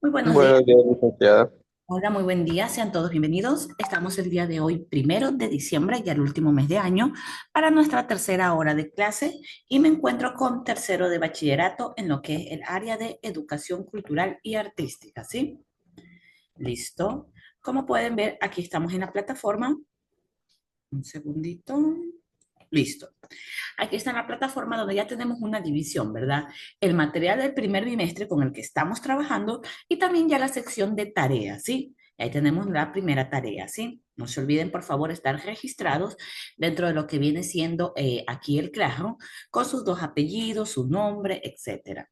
Muy buenos días. Buenos días, licenciada. Hola, muy buen día. Sean todos bienvenidos. Estamos el día de hoy, 1 de diciembre, ya el último mes de año, para nuestra tercera hora de clase y me encuentro con tercero de bachillerato en lo que es el área de educación cultural y artística, ¿sí? Listo. Como pueden ver, aquí estamos en la plataforma. Un segundito. Listo. Aquí está en la plataforma donde ya tenemos una división, ¿verdad? El material del primer bimestre con el que estamos trabajando y también ya la sección de tareas, ¿sí? Y ahí tenemos la primera tarea, ¿sí? No se olviden, por favor, estar registrados dentro de lo que viene siendo aquí el Classroom con sus dos apellidos, su nombre, etcétera.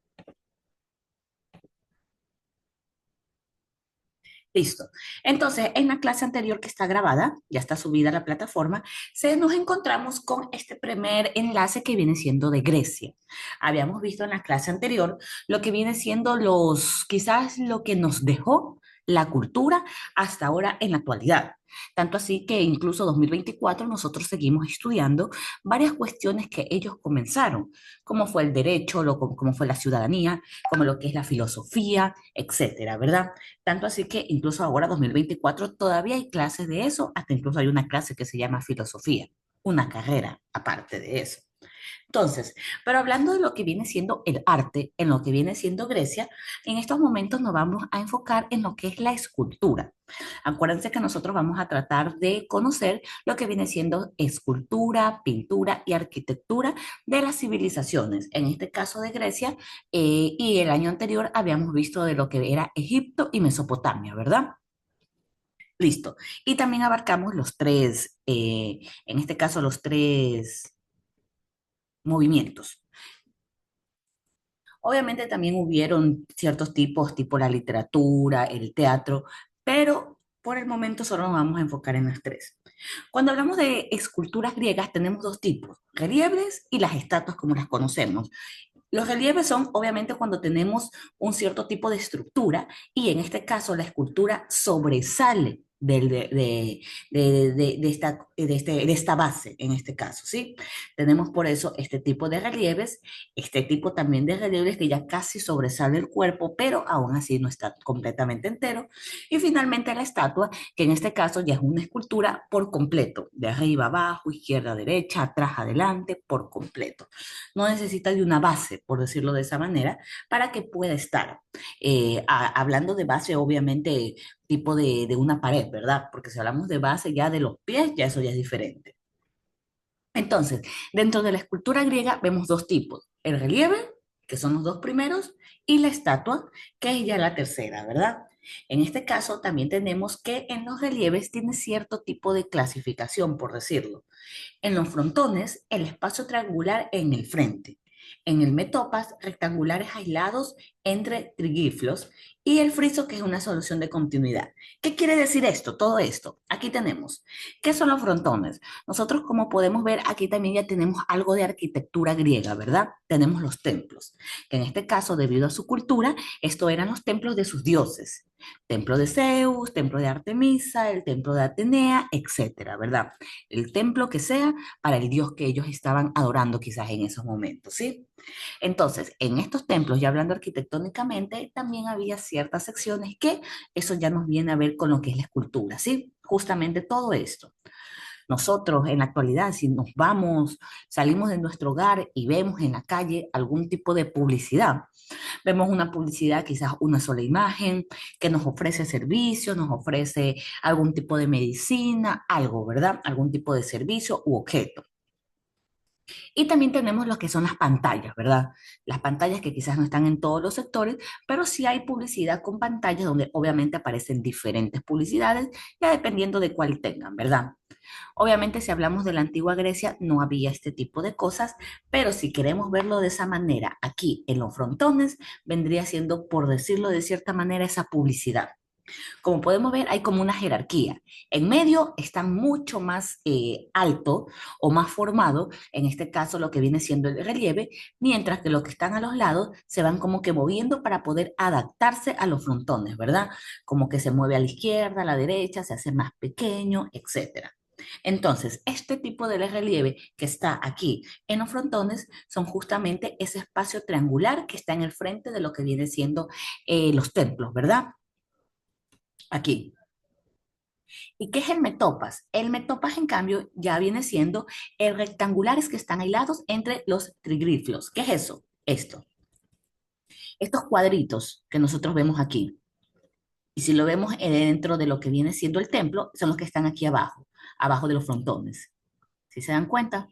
Listo. Entonces, en la clase anterior que está grabada, ya está subida a la plataforma, nos encontramos con este primer enlace que viene siendo de Grecia. Habíamos visto en la clase anterior lo que viene siendo quizás lo que nos dejó la cultura hasta ahora en la actualidad. Tanto así que incluso 2024 nosotros seguimos estudiando varias cuestiones que ellos comenzaron, como fue el derecho, como fue la ciudadanía, como lo que es la filosofía, etcétera, ¿verdad? Tanto así que incluso ahora, 2024 todavía hay clases de eso, hasta incluso hay una clase que se llama filosofía, una carrera aparte de eso. Entonces, pero hablando de lo que viene siendo el arte, en lo que viene siendo Grecia, en estos momentos nos vamos a enfocar en lo que es la escultura. Acuérdense que nosotros vamos a tratar de conocer lo que viene siendo escultura, pintura y arquitectura de las civilizaciones, en este caso de Grecia, y el año anterior habíamos visto de lo que era Egipto y Mesopotamia, ¿verdad? Listo. Y también abarcamos los tres, en este caso los tres movimientos. Obviamente también hubieron ciertos tipos, tipo la literatura, el teatro, pero por el momento solo nos vamos a enfocar en las tres. Cuando hablamos de esculturas griegas, tenemos dos tipos, relieves y las estatuas como las conocemos. Los relieves son obviamente cuando tenemos un cierto tipo de estructura y en este caso la escultura sobresale de esta base, en este caso, ¿sí? Tenemos por eso este tipo de relieves, este tipo también de relieves que ya casi sobresale el cuerpo, pero aún así no está completamente entero. Y finalmente la estatua, que en este caso ya es una escultura por completo, de arriba abajo, izquierda a derecha, atrás adelante, por completo. No necesita de una base, por decirlo de esa manera, para que pueda estar. Hablando de base, obviamente, tipo de una pared, ¿verdad? Porque si hablamos de base ya de los pies, ya eso ya es diferente. Entonces, dentro de la escultura griega vemos dos tipos, el relieve, que son los dos primeros, y la estatua, que es ya la tercera, ¿verdad? En este caso, también tenemos que en los relieves tiene cierto tipo de clasificación, por decirlo. En los frontones, el espacio triangular en el frente. En el metopas, rectangulares aislados entre triglyphos y el friso, que es una solución de continuidad. ¿Qué quiere decir esto? Todo esto. Aquí tenemos. ¿Qué son los frontones? Nosotros, como podemos ver, aquí también ya tenemos algo de arquitectura griega, ¿verdad? Tenemos los templos, que en este caso, debido a su cultura, esto eran los templos de sus dioses. Templo de Zeus, templo de Artemisa, el templo de Atenea, etcétera, ¿verdad? El templo que sea para el dios que ellos estaban adorando quizás en esos momentos, ¿sí? Entonces, en estos templos, ya hablando arquitectónicamente, también había ciertas secciones que eso ya nos viene a ver con lo que es la escultura, ¿sí? Justamente todo esto. Nosotros en la actualidad, si nos vamos, salimos de nuestro hogar y vemos en la calle algún tipo de publicidad, vemos una publicidad, quizás una sola imagen, que nos ofrece servicio, nos ofrece algún tipo de medicina, algo, ¿verdad? Algún tipo de servicio u objeto. Y también tenemos lo que son las pantallas, ¿verdad? Las pantallas que quizás no están en todos los sectores, pero sí hay publicidad con pantallas donde obviamente aparecen diferentes publicidades, ya dependiendo de cuál tengan, ¿verdad? Obviamente, si hablamos de la antigua Grecia, no había este tipo de cosas, pero si queremos verlo de esa manera, aquí en los frontones, vendría siendo, por decirlo de cierta manera, esa publicidad. Como podemos ver, hay como una jerarquía. En medio están mucho más alto o más formado, en este caso lo que viene siendo el relieve, mientras que los que están a los lados se van como que moviendo para poder adaptarse a los frontones, ¿verdad? Como que se mueve a la izquierda, a la derecha, se hace más pequeño, etcétera. Entonces, este tipo de relieve que está aquí en los frontones son justamente ese espacio triangular que está en el frente de lo que viene siendo los templos, ¿verdad? Aquí. ¿Y qué es el metopas? El metopas, en cambio, ya viene siendo rectangulares que están aislados entre los triglifos. ¿Qué es eso? Esto. Estos cuadritos que nosotros vemos aquí. Y si lo vemos dentro de lo que viene siendo el templo, son los que están aquí abajo, abajo de los frontones. ¿Sí se dan cuenta?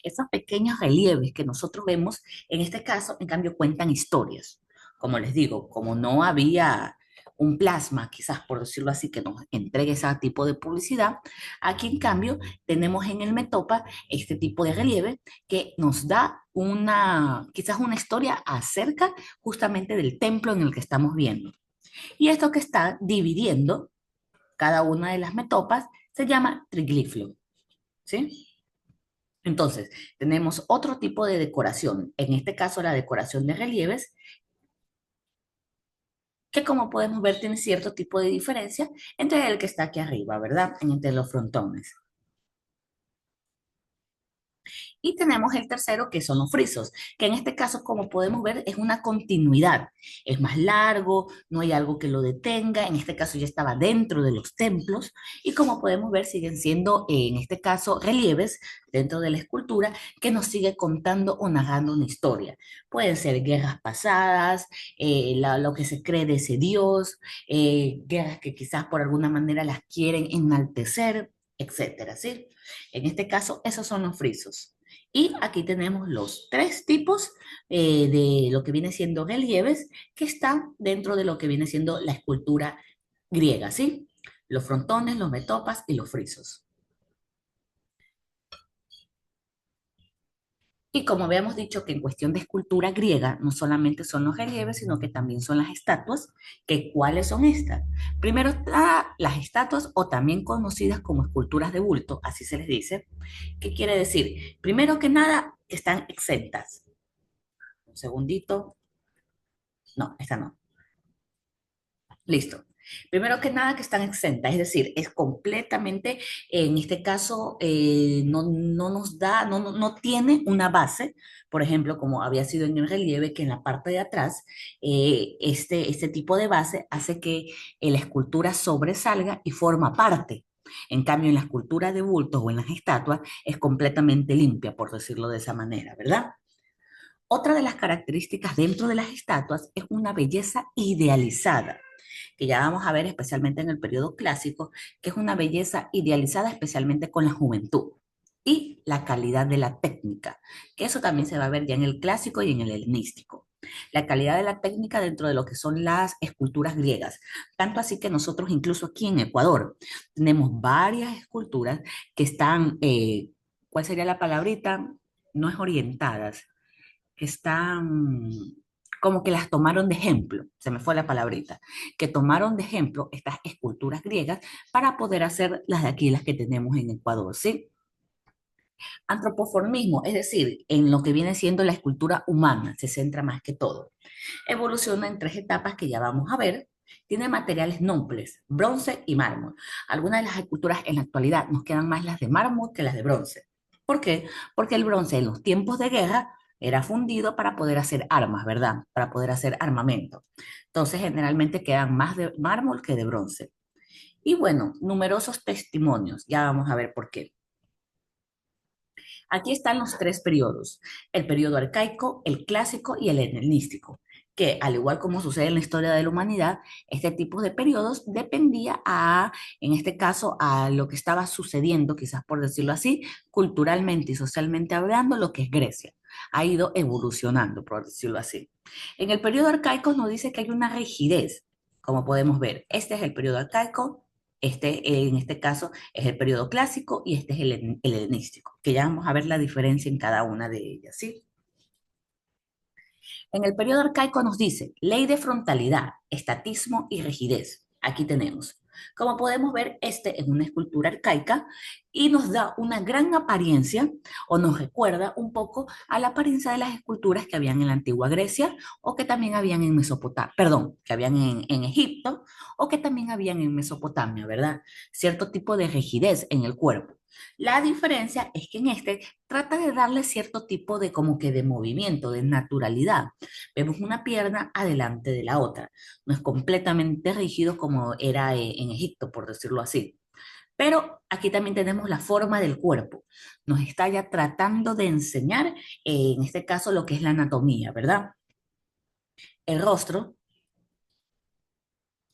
Esos pequeños relieves que nosotros vemos, en este caso, en cambio, cuentan historias. Como les digo, como no había un plasma, quizás por decirlo así, que nos entregue ese tipo de publicidad, aquí en cambio tenemos en el Metopa este tipo de relieve que nos da quizás una historia acerca justamente del templo en el que estamos viendo. Y esto que está dividiendo cada una de las metopas se llama triglifio, ¿sí? Entonces, tenemos otro tipo de decoración, en este caso la decoración de relieves, que como podemos ver tiene cierto tipo de diferencia entre el que está aquí arriba, ¿verdad? Entre los frontones. Y tenemos el tercero, que son los frisos, que en este caso, como podemos ver, es una continuidad. Es más largo, no hay algo que lo detenga. En este caso ya estaba dentro de los templos. Y como podemos ver, siguen siendo, en este caso, relieves dentro de la escultura que nos sigue contando o narrando una historia. Pueden ser guerras pasadas, lo que se cree de ese dios, guerras que quizás por alguna manera las quieren enaltecer, etcétera, ¿sí? En este caso, esos son los frisos. Y aquí tenemos los tres tipos de lo que viene siendo relieves que están dentro de lo que viene siendo la escultura griega, ¿sí? Los frontones, los metopas y los frisos. Y como habíamos dicho que en cuestión de escultura griega no solamente son los relieves, sino que también son las estatuas, que ¿cuáles son estas? Primero está las estatuas o también conocidas como esculturas de bulto, así se les dice. ¿Qué quiere decir? Primero que nada, están exentas. Un segundito. No, esta no. Listo. Primero que nada que están exentas, es decir, es completamente, en este caso, no nos da, no tiene una base, por ejemplo, como había sido en el relieve, que en la parte de atrás, este tipo de base hace que la escultura sobresalga y forma parte. En cambio, en la escultura de bultos o en las estatuas es completamente limpia, por decirlo de esa manera, ¿verdad? Otra de las características dentro de las estatuas es una belleza idealizada, que ya vamos a ver especialmente en el periodo clásico, que es una belleza idealizada especialmente con la juventud y la calidad de la técnica, que eso también se va a ver ya en el clásico y en el helenístico. La calidad de la técnica dentro de lo que son las esculturas griegas. Tanto así que nosotros incluso aquí en Ecuador tenemos varias esculturas que están, ¿cuál sería la palabrita? No es orientadas, que están como que las tomaron de ejemplo, se me fue la palabrita, que tomaron de ejemplo estas esculturas griegas para poder hacer las de aquí, las que tenemos en Ecuador, ¿sí? Antropoformismo, es decir, en lo que viene siendo la escultura humana, se centra más que todo. Evoluciona en tres etapas que ya vamos a ver. Tiene materiales nobles, bronce y mármol. Algunas de las esculturas en la actualidad nos quedan más las de mármol que las de bronce. ¿Por qué? Porque el bronce en los tiempos de guerra era fundido para poder hacer armas, ¿verdad? Para poder hacer armamento. Entonces, generalmente quedan más de mármol que de bronce. Y bueno, numerosos testimonios. Ya vamos a ver por qué. Aquí están los tres periodos, el periodo arcaico, el clásico y el helenístico, que al igual como sucede en la historia de la humanidad, este tipo de periodos dependía en este caso, a lo que estaba sucediendo, quizás por decirlo así, culturalmente y socialmente hablando, lo que es Grecia. Ha ido evolucionando, por decirlo así. En el periodo arcaico nos dice que hay una rigidez, como podemos ver. Este es el periodo arcaico, en este caso es el periodo clásico y este es el helenístico, que ya vamos a ver la diferencia en cada una de ellas, ¿sí? En el periodo arcaico nos dice ley de frontalidad, estatismo y rigidez. Aquí tenemos. Como podemos ver, este es una escultura arcaica y nos da una gran apariencia o nos recuerda un poco a la apariencia de las esculturas que habían en la antigua Grecia o que también habían en Mesopotamia, perdón, que habían en Egipto o que también habían en Mesopotamia, ¿verdad? Cierto tipo de rigidez en el cuerpo. La diferencia es que en este trata de darle cierto tipo de como que de movimiento, de naturalidad. Vemos una pierna adelante de la otra. No es completamente rígido como era en Egipto, por decirlo así. Pero aquí también tenemos la forma del cuerpo. Nos está ya tratando de enseñar, en este caso, lo que es la anatomía, ¿verdad? El rostro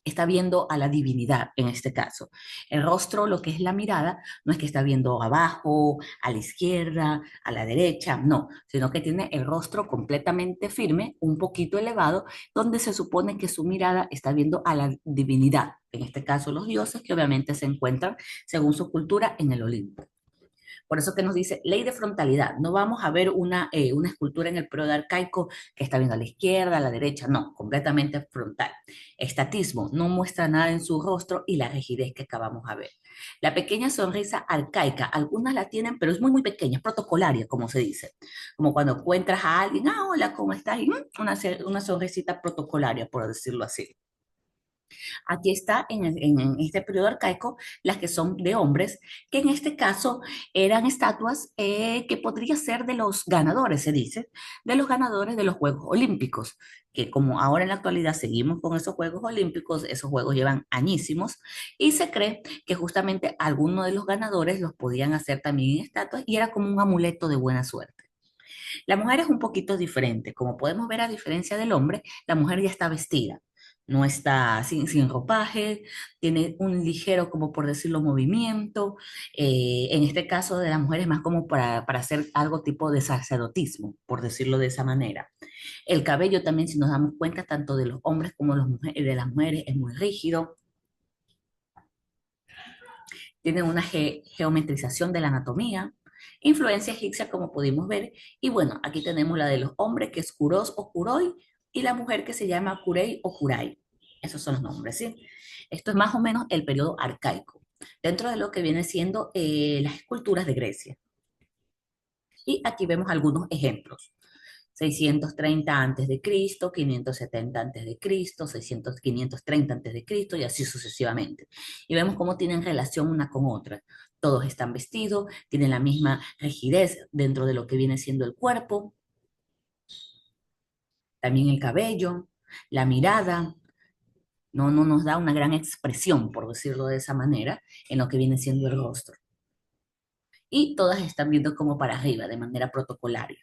está viendo a la divinidad en este caso. El rostro, lo que es la mirada, no es que está viendo abajo, a la izquierda, a la derecha, no, sino que tiene el rostro completamente firme, un poquito elevado, donde se supone que su mirada está viendo a la divinidad, en este caso los dioses que obviamente se encuentran, según su cultura, en el Olimpo. Por eso que nos dice ley de frontalidad. No vamos a ver una escultura en el periodo arcaico que está viendo a la izquierda, a la derecha, no, completamente frontal. Estatismo, no muestra nada en su rostro y la rigidez que acabamos de ver. La pequeña sonrisa arcaica, algunas la tienen, pero es muy, muy pequeña, es protocolaria, como se dice. Como cuando encuentras a alguien, ah, hola, ¿cómo estás? Y una sonrisita protocolaria, por decirlo así. Aquí está en este periodo arcaico las que son de hombres, que en este caso eran estatuas que podría ser de los ganadores, se dice, de los ganadores de los Juegos Olímpicos, que como ahora en la actualidad seguimos con esos Juegos Olímpicos, esos Juegos llevan añísimos, y se cree que justamente algunos de los ganadores los podían hacer también en estatuas y era como un amuleto de buena suerte. La mujer es un poquito diferente. Como podemos ver, a diferencia del hombre, la mujer ya está vestida. No está sin ropaje, tiene un ligero, como por decirlo, movimiento. En este caso de la mujer es más como para hacer algo tipo de sacerdotismo, por decirlo de esa manera. El cabello también, si nos damos cuenta, tanto de los hombres como de las mujeres, es muy rígido. Tiene una geometrización de la anatomía, influencia egipcia como pudimos ver, y bueno, aquí tenemos la de los hombres que es Kuros o Kuroi y la mujer que se llama Kurei o Kurai. Esos son los nombres, ¿sí? Esto es más o menos el periodo arcaico, dentro de lo que viene siendo las esculturas de Grecia. Y aquí vemos algunos ejemplos. 630 antes de Cristo, 570 antes de Cristo, 600, 530 antes de Cristo y así sucesivamente. Y vemos cómo tienen relación una con otra. Todos están vestidos, tienen la misma rigidez dentro de lo que viene siendo el cuerpo, también el cabello, la mirada. No nos da una gran expresión, por decirlo de esa manera, en lo que viene siendo el rostro. Y todas están viendo como para arriba, de manera protocolaria.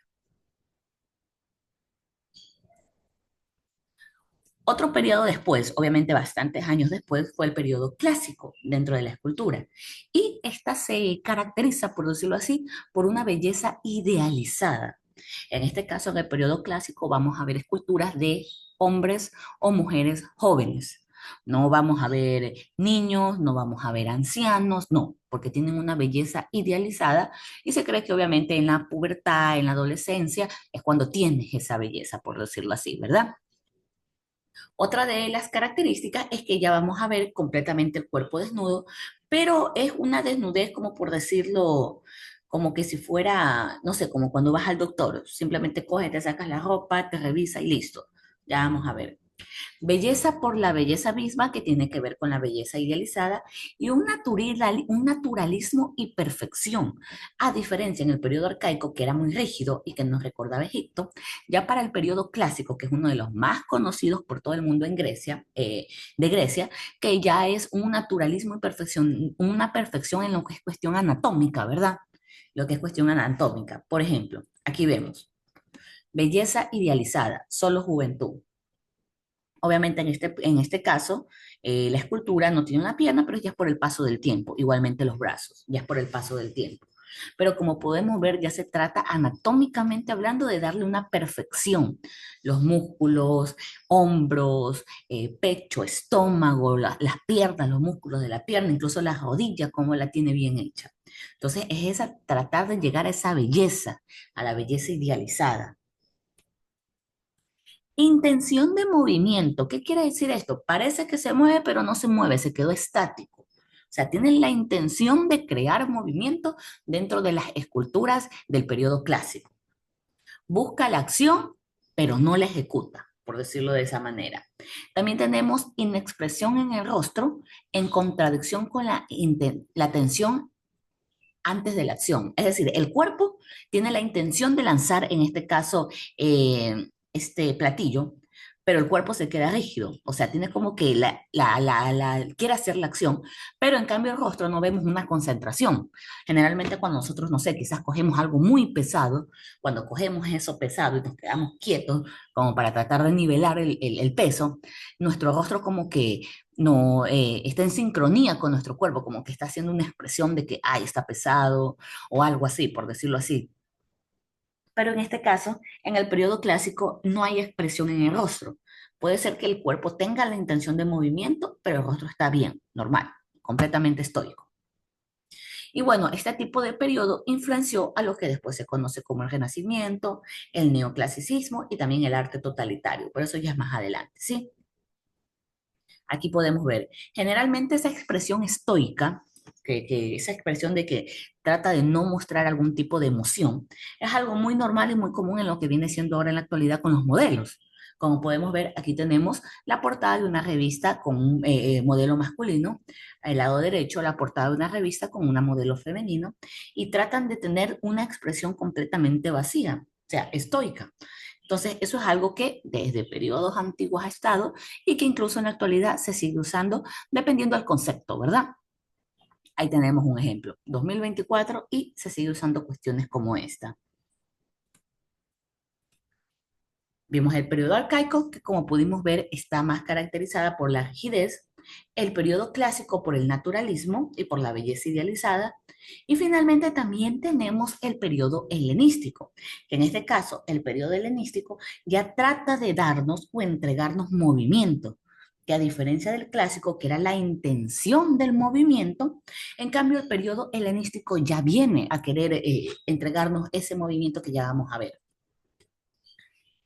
Otro periodo después, obviamente bastantes años después, fue el periodo clásico dentro de la escultura. Y esta se caracteriza, por decirlo así, por una belleza idealizada. En este caso, en el periodo clásico, vamos a ver esculturas de hombres o mujeres jóvenes. No vamos a ver niños, no vamos a ver ancianos, no, porque tienen una belleza idealizada y se cree que obviamente en la pubertad, en la adolescencia, es cuando tienes esa belleza, por decirlo así, ¿verdad? Otra de las características es que ya vamos a ver completamente el cuerpo desnudo, pero es una desnudez como por decirlo, como que si fuera, no sé, como cuando vas al doctor, simplemente coges, te sacas la ropa, te revisa y listo. Ya vamos a ver. Belleza por la belleza misma, que tiene que ver con la belleza idealizada, y un naturalismo y perfección. A diferencia en el periodo arcaico, que era muy rígido y que nos recordaba Egipto, ya para el periodo clásico, que es uno de los más conocidos por todo el mundo en Grecia, de Grecia, que ya es un naturalismo y perfección, una perfección en lo que es cuestión anatómica, ¿verdad? Lo que es cuestión anatómica. Por ejemplo, aquí vemos belleza idealizada, solo juventud. Obviamente en este caso, la escultura no tiene una pierna, pero ya es por el paso del tiempo. Igualmente los brazos, ya es por el paso del tiempo. Pero como podemos ver, ya se trata anatómicamente hablando de darle una perfección. Los músculos, hombros, pecho, estómago, las piernas, los músculos de la pierna, incluso las rodillas, como la tiene bien hecha. Entonces es esa, tratar de llegar a esa belleza, a la belleza idealizada. Intención de movimiento. ¿Qué quiere decir esto? Parece que se mueve, pero no se mueve, se quedó estático. O sea, tienen la intención de crear movimiento dentro de las esculturas del periodo clásico. Busca la acción, pero no la ejecuta, por decirlo de esa manera. También tenemos inexpresión en el rostro en contradicción con la tensión antes de la acción. Es decir, el cuerpo tiene la intención de lanzar, en este caso, este platillo, pero el cuerpo se queda rígido, o sea, tiene como que quiere hacer la acción, pero en cambio el rostro no vemos una concentración. Generalmente cuando nosotros, no sé, quizás cogemos algo muy pesado, cuando cogemos eso pesado y nos quedamos quietos, como para tratar de nivelar el peso, nuestro rostro como que no está en sincronía con nuestro cuerpo, como que está haciendo una expresión de que, ay, está pesado o algo así, por decirlo así. Pero en este caso, en el periodo clásico, no hay expresión en el rostro. Puede ser que el cuerpo tenga la intención de movimiento, pero el rostro está bien, normal, completamente estoico. Y bueno, este tipo de periodo influenció a lo que después se conoce como el Renacimiento, el neoclasicismo y también el arte totalitario. Por eso ya es más adelante, ¿sí? Aquí podemos ver, generalmente esa expresión estoica, esa expresión de que trata de no mostrar algún tipo de emoción, es algo muy normal y muy común en lo que viene siendo ahora en la actualidad con los modelos. Como podemos ver, aquí tenemos la portada de una revista con un modelo masculino, al lado derecho la portada de una revista con una modelo femenino, y tratan de tener una expresión completamente vacía, o sea, estoica. Entonces, eso es algo que desde periodos antiguos ha estado y que incluso en la actualidad se sigue usando dependiendo del concepto, ¿verdad? Ahí tenemos un ejemplo, 2024, y se sigue usando cuestiones como esta. Vimos el periodo arcaico, que como pudimos ver está más caracterizada por la rigidez, el periodo clásico por el naturalismo y por la belleza idealizada, y finalmente también tenemos el periodo helenístico, que en este caso el periodo helenístico ya trata de darnos o entregarnos movimiento, que a diferencia del clásico, que era la intención del movimiento, en cambio el periodo helenístico ya viene a querer entregarnos ese movimiento que ya vamos a ver.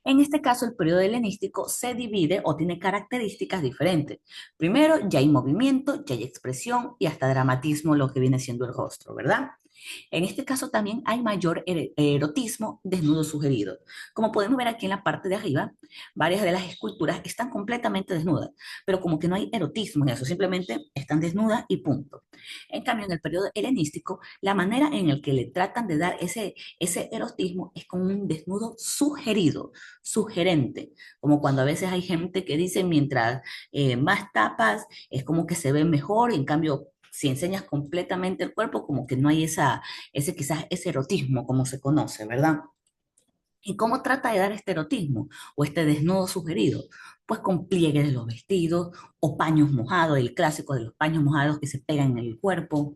En este caso, el periodo helenístico se divide o tiene características diferentes. Primero, ya hay movimiento, ya hay expresión y hasta dramatismo, lo que viene siendo el rostro, ¿verdad? En este caso también hay mayor erotismo, desnudo sugerido. Como podemos ver aquí en la parte de arriba, varias de las esculturas están completamente desnudas, pero como que no hay erotismo en eso, simplemente están desnudas y punto. En cambio, en el periodo helenístico, la manera en la que le tratan de dar ese erotismo es con un desnudo sugerido, sugerente, como cuando a veces hay gente que dice mientras más tapas es como que se ve mejor, y en cambio si enseñas completamente el cuerpo, como que no hay ese quizás ese erotismo como se conoce, ¿verdad? ¿Y cómo trata de dar este erotismo o este desnudo sugerido? Pues con pliegues de los vestidos o paños mojados, el clásico de los paños mojados que se pegan en el cuerpo.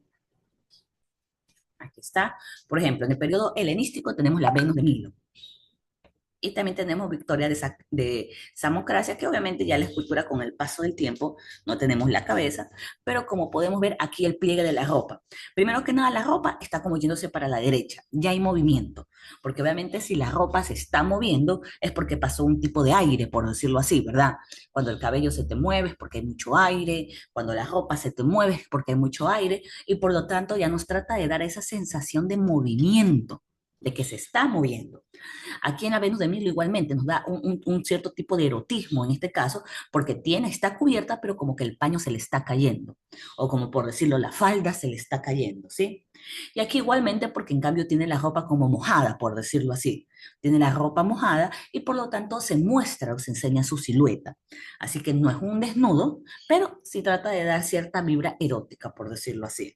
Aquí está. Por ejemplo, en el periodo helenístico tenemos la Venus de Milo. Y también tenemos Victoria de Samocracia, que obviamente ya la escultura con el paso del tiempo no tenemos la cabeza, pero como podemos ver aquí el pliegue de la ropa. Primero que nada, la ropa está como yéndose para la derecha, ya hay movimiento, porque obviamente si la ropa se está moviendo es porque pasó un tipo de aire, por decirlo así, ¿verdad? Cuando el cabello se te mueve es porque hay mucho aire, cuando la ropa se te mueve es porque hay mucho aire, y por lo tanto ya nos trata de dar esa sensación de movimiento, de que se está moviendo. Aquí en la Venus de Milo igualmente nos da un cierto tipo de erotismo en este caso, porque está cubierta, pero como que el paño se le está cayendo, o como por decirlo, la falda se le está cayendo, ¿sí? Y aquí igualmente porque en cambio tiene la ropa como mojada, por decirlo así. Tiene la ropa mojada y por lo tanto se muestra o se enseña su silueta. Así que no es un desnudo, pero sí trata de dar cierta vibra erótica, por decirlo así.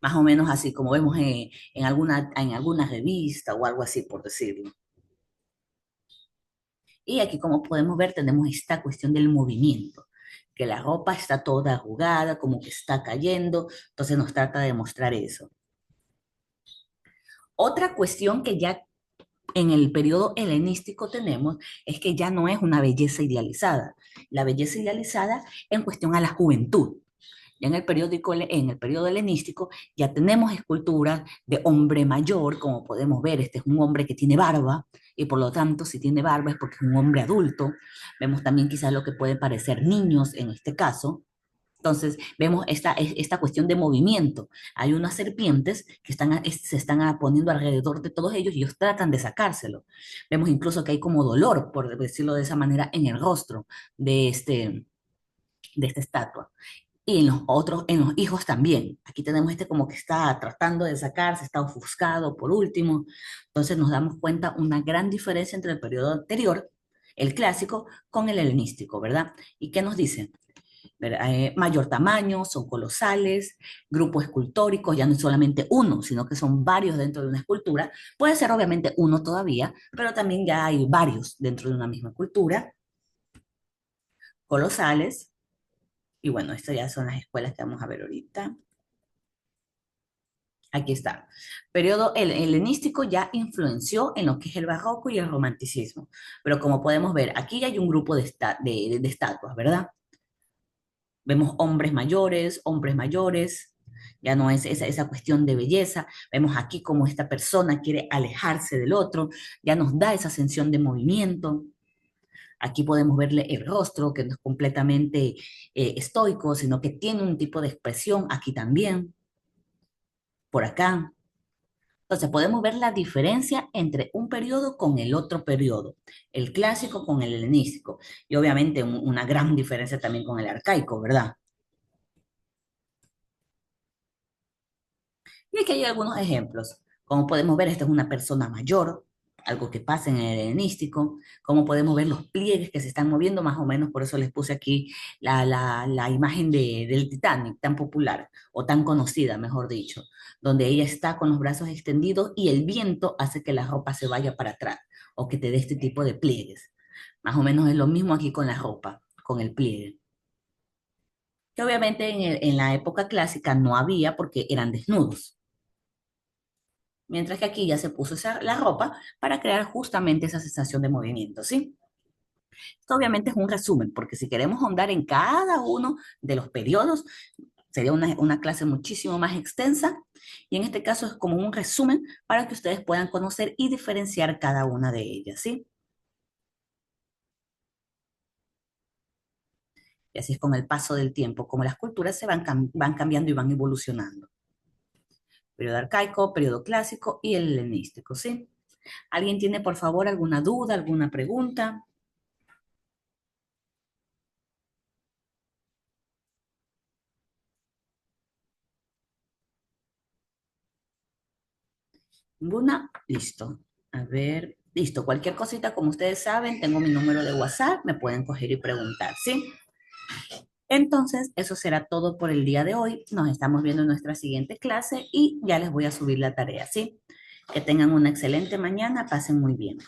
Más o menos así como vemos en alguna revista o algo así, por decirlo. Y aquí, como podemos ver, tenemos esta cuestión del movimiento, que la ropa está toda arrugada, como que está cayendo, entonces nos trata de mostrar eso. Otra cuestión que ya en el periodo helenístico tenemos es que ya no es una belleza idealizada. La belleza idealizada en cuestión a la juventud. Ya en el periodo helenístico, ya tenemos esculturas de hombre mayor, como podemos ver, este es un hombre que tiene barba, y por lo tanto, si tiene barba es porque es un hombre adulto. Vemos también quizás lo que pueden parecer niños en este caso. Entonces, vemos esta cuestión de movimiento. Hay unas serpientes que se están poniendo alrededor de todos ellos y ellos tratan de sacárselo. Vemos incluso que hay como dolor, por decirlo de esa manera, en el rostro de, de esta estatua. Y en los otros, en los hijos también. Aquí tenemos este como que está tratando de sacarse, está ofuscado por último. Entonces nos damos cuenta una gran diferencia entre el periodo anterior, el clásico, con el helenístico, ¿verdad? ¿Y qué nos dicen? Mayor tamaño, son colosales, grupos escultóricos, ya no es solamente uno, sino que son varios dentro de una escultura. Puede ser obviamente uno todavía, pero también ya hay varios dentro de una misma escultura, colosales. Y bueno, estas ya son las escuelas que vamos a ver ahorita. Aquí está. Periodo helenístico ya influenció en lo que es el barroco y el romanticismo. Pero como podemos ver, aquí hay un grupo de estatuas, ¿verdad? Vemos hombres mayores, ya no es esa cuestión de belleza. Vemos aquí como esta persona quiere alejarse del otro, ya nos da esa sensación de movimiento. Aquí podemos verle el rostro, que no es completamente estoico, sino que tiene un tipo de expresión aquí también, por acá. Entonces podemos ver la diferencia entre un periodo con el otro periodo, el clásico con el helenístico, y obviamente una gran diferencia también con el arcaico, ¿verdad? Y aquí hay algunos ejemplos. Como podemos ver, esta es una persona mayor, algo que pasa en el helenístico. Como podemos ver los pliegues que se están moviendo, más o menos, por eso les puse aquí la imagen del Titanic, tan popular, o tan conocida, mejor dicho, donde ella está con los brazos extendidos y el viento hace que la ropa se vaya para atrás, o que te dé este tipo de pliegues. Más o menos es lo mismo aquí con la ropa, con el pliegue. Que obviamente en la época clásica no había porque eran desnudos. Mientras que aquí ya se puso la ropa para crear justamente esa sensación de movimiento, ¿sí? Esto obviamente es un resumen, porque si queremos ahondar en cada uno de los periodos, sería una clase muchísimo más extensa, y en este caso es como un resumen para que ustedes puedan conocer y diferenciar cada una de ellas, ¿sí? Y así es con el paso del tiempo, como las culturas van cambiando y van evolucionando. Periodo arcaico, periodo clásico y el helenístico, ¿sí? ¿Alguien tiene, por favor, alguna duda, alguna pregunta? ¿Ninguna? Listo. A ver, listo. Cualquier cosita, como ustedes saben, tengo mi número de WhatsApp, me pueden coger y preguntar, ¿sí? Entonces, eso será todo por el día de hoy. Nos estamos viendo en nuestra siguiente clase y ya les voy a subir la tarea, ¿sí? Que tengan una excelente mañana, pasen muy bien.